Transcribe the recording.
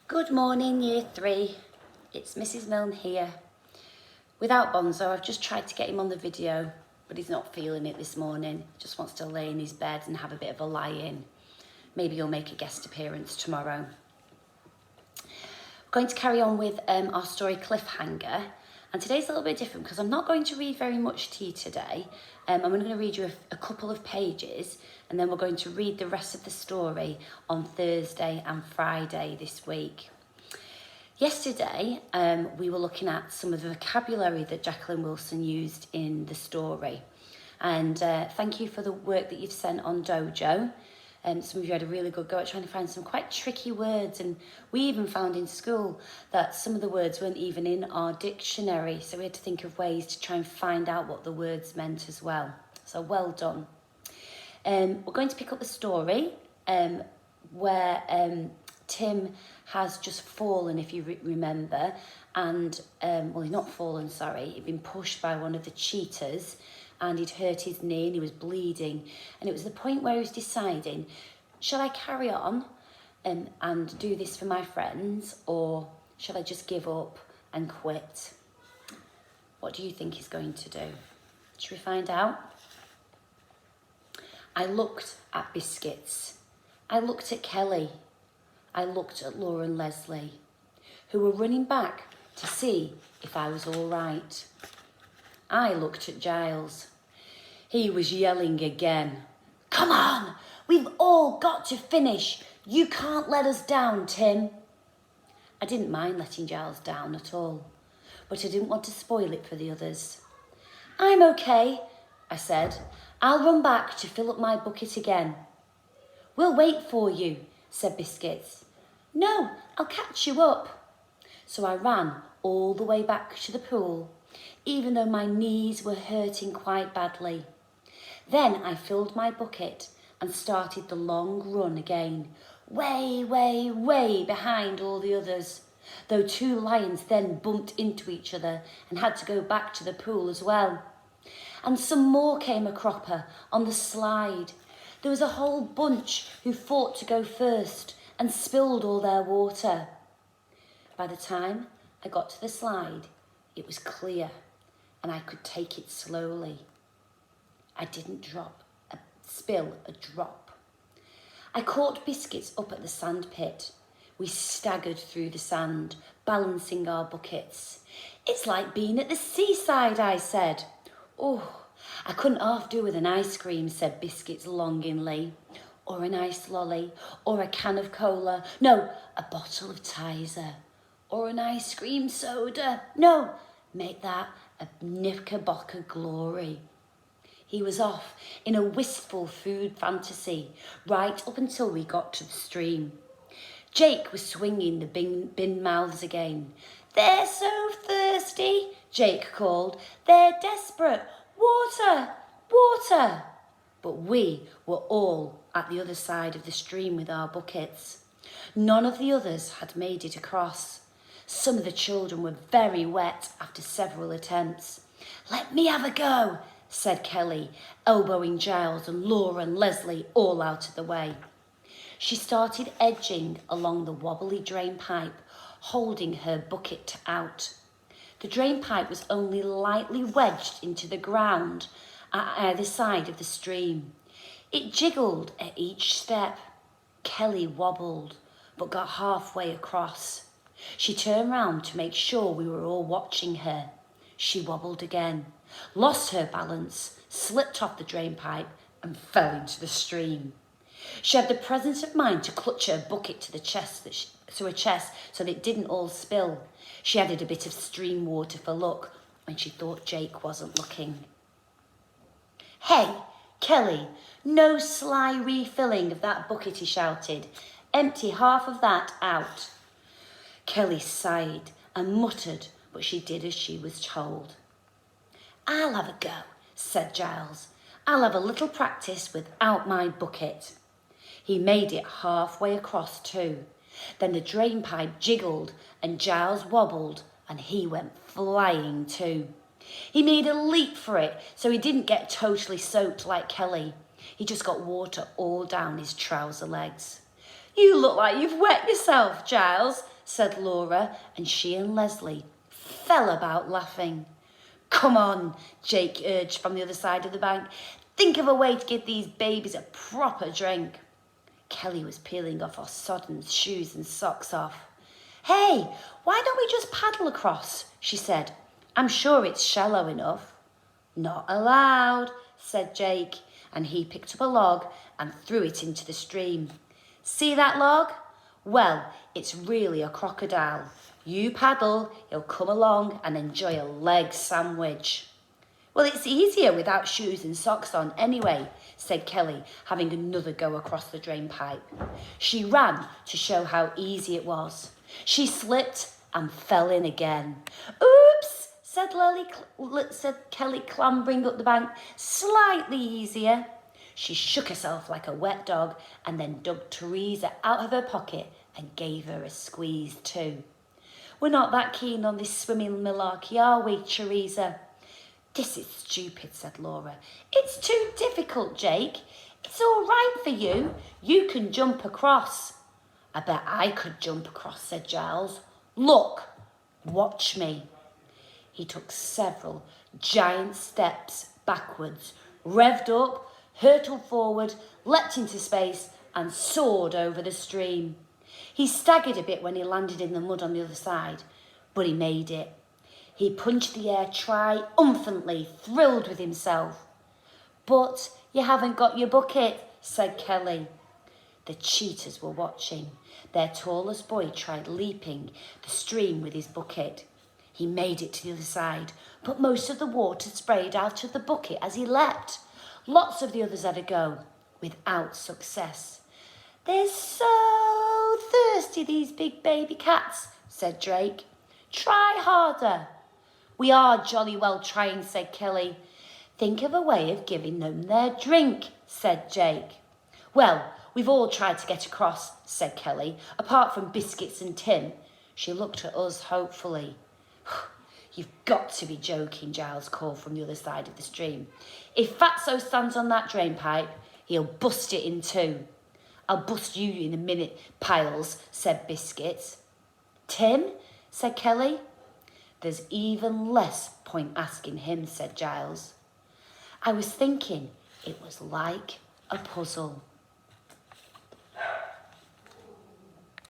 Good morning, Year 3. It's Mrs. Milne here. Without Bonzo, I've just tried to get him on the video, but he's not feeling it this morning. Just wants to lay in his bed and have a bit of a lie-in. Maybe he'll make a guest appearance tomorrow. We're going to carry on with our story Cliffhanger. And today's a little bit different because I'm not going to read very much to you today. I'm only going to read you a couple of pages, and then we're going to read the rest of the story on Thursday and Friday this week. Yesterday, we were looking at some of the vocabulary that Jacqueline Wilson used in the story. And thank you for the work that you've sent on Dojo. Some of you had a really good go at trying to find some quite tricky words, and we even found in school that some of the words weren't even in our dictionary, so we had to think of ways to try and find out what the words meant as well. So well done. We're going to pick up the story where Tim has just fallen, if you remember, and well, he's not fallen, sorry, he'd been pushed by one of the cheaters, and he'd hurt his knee and he was bleeding. And it was the point where he was deciding, shall I carry on and do this for my friends, or shall I just give up and quit? What do you think he's going to do? Should we find out? I looked at Biscuits. I looked at Kelly. I looked at Laura and Leslie, who were running back to see if I was all right. I looked at Giles. He was yelling again. Come on, we've all got to finish. You can't let us down, Tim. I didn't mind letting Giles down at all, but I didn't want to spoil it for the others. I'm okay, I said. I'll run back to fill up my bucket again. We'll wait for you, said Biscuits. No, I'll catch you up. So I ran all the way back to the pool, even though my knees were hurting quite badly. Then I filled my bucket and started the long run again, way, way, way behind all the others, though two lions then bumped into each other and had to go back to the pool as well. And some more came a cropper on the slide. There was a whole bunch who fought to go first and spilled all their water. By the time I got to the slide, it was clear and I could take it slowly. I didn't spill a drop. I caught Biscuits up at the sand pit. We staggered through the sand, balancing our buckets. It's like being at the seaside, I said. Oh, I couldn't half do with an ice cream, said Biscuits longingly. Or an ice lolly, or a can of cola. No, a bottle of Tizer. Or an ice cream soda. No, make that a Knickerbocker glory. He was off in a wistful food fantasy, right up until we got to the stream. Jake was swinging the bin mouths again. They're so thirsty, Jake called. They're desperate. Water, water. But we were all at the other side of the stream with our buckets. None of the others had made it across. Some of the children were very wet after several attempts. Let me have a go, said Kelly, elbowing Giles and Laura and Leslie all out of the way. She started edging along the wobbly drain pipe, holding her bucket out. The drain pipe was only lightly wedged into the ground at either side of the stream. It jiggled at each step. Kelly wobbled, but got halfway across. She turned round to make sure we were all watching her. She wobbled again, lost her balance, slipped off the drain pipe and fell into the stream. She had the presence of mind to clutch her bucket to her chest so that it didn't all spill. She added a bit of stream water for luck when she thought Jake wasn't looking. Hey, Kelly, no sly refilling of that bucket, he shouted. Empty half of that out. Kelly sighed and muttered, but she did as she was told. I'll have a go, said Giles. I'll have a little practice without my bucket. He made it halfway across too. Then the drain pipe jiggled and Giles wobbled and he went flying too. He made a leap for it so he didn't get totally soaked like Kelly. He just got water all down his trouser legs. You look like you've wet yourself, Giles, said Laura, and she and Leslie fell about laughing. Come on, Jake urged from the other side of the bank. Think of a way to give these babies a proper drink. Kelly was peeling off her sodden shoes and socks off. Hey, why don't we just paddle across? She said. I'm sure it's shallow enough. Not allowed, said Jake, and he picked up a log and threw it into the stream. See that log? Well, it's really a crocodile. You paddle, he'll come along and enjoy a leg sandwich. Well, it's easier without shoes and socks on anyway, said Kelly, having another go across the drain pipe. She ran to show how easy it was. She slipped and fell in again. Oops, said Kelly, clambering up the bank. Slightly easier. She shook herself like a wet dog and then dug Teresa out of her pocket and gave her a squeeze too. We're not that keen on this swimming malarkey, are we, Teresa? This is stupid, said Laura. It's too difficult, Jake. It's all right for you. You can jump across. I bet I could jump across, said Giles. Look, watch me. He took several giant steps backwards, revved up, hurtled forward, leapt into space and soared over the stream. He staggered a bit when he landed in the mud on the other side, but he made it. He punched the air triumphantly, thrilled with himself. But you haven't got your bucket, said Kelly. The cheaters were watching. Their tallest boy tried leaping the stream with his bucket. He made it to the other side, but most of the water sprayed out of the bucket as he leapt. Lots of the others had a go, without success. They're so thirsty, these big baby cats, said Drake. Try harder. We are jolly well trying, said Kelly. Think of a way of giving them their drink, said Jake. Well, we've all tried to get across, said Kelly, apart from Biscuits and Tim. She looked at us hopefully. You've got to be joking, Giles called from the other side of the stream. If Fatso stands on that drain pipe, he'll bust it in two. I'll bust you in a minute, Piles, said Biscuits. Tim, said Kelly. There's even less point asking him, said Giles. I was thinking it was like a puzzle.